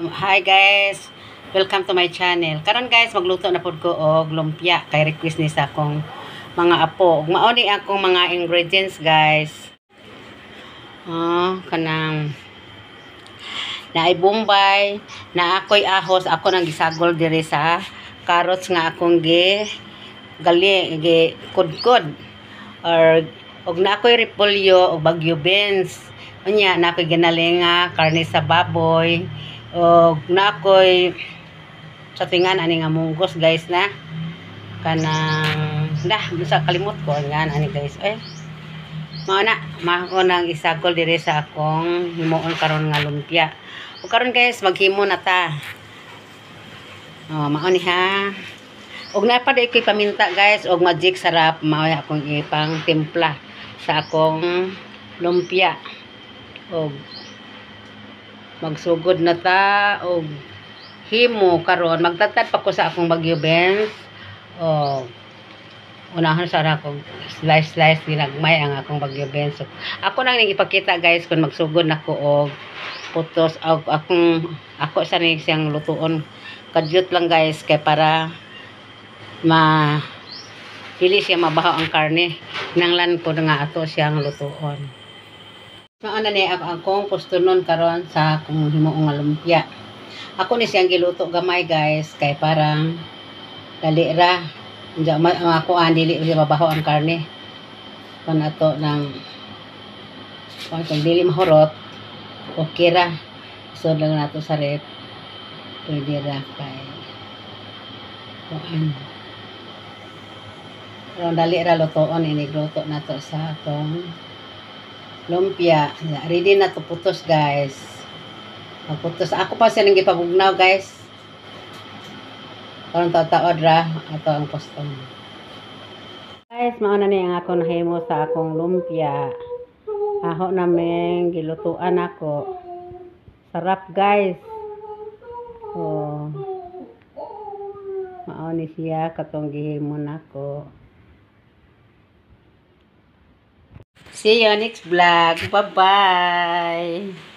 Hi guys, welcome to my channel. Karon guys, magluto na pud ko og lumpia kay request ni sa akong mga apo. Ug mao ni akong mga ingredients guys. Kanang naay bombay, na ako'y ahos, ako nang gisagol diri sa carrots nga akong gi kudkod or og na ako'y repolyo og bagyo beans. Unya na ako'y ginalinga, karne sa baboy, og na ako'y sa tingan ani nga munggos guys na kanang sa kalimot ko nga ani guys mao nang isagol diri sa akong himuon karon nga lumpia. Ug karon guys maghimo na ta. Mao ni ha. Og napaday ko'y paminta guys og magic sarap mao akong ipang timpla sa akong lumpia. Og magsugod na ta og himo karon magtatad pa ko sa akong bagyo beans. Unahan sa akong slice ginagmay ang akong bagyo beans. So, ako nang ipakita guys kung magsugod nako og putos og ako sa ni siyang lutuon. Kadyot lang guys kay para dili siya mabaho ang karne. Nanglan ko nga ato siyang lutuon. Mao na ni akong pustunon karon sa akong himuong nga lumpia. Ako ni siyang giluto gamay guys kay parang dali ra. Ako dili siya mabaho ang karne. Kung ato ng kung dili mahurot, okay ra. So lang nato sa rep. Pwede ra kay pero dali ra lutoon inigluto nato sa atong lumpia. Ready na to putos guys. Putos ako pa siya nang gipabugnaw guys. Karon taod ra ato ang postong. Guys, mao na ni ang ako nahimo sa akong lumpia. Aho namin gilutuan ako. Sarap guys. Mao ni siya katong gihimo nako. See you next vlog. Bye-bye.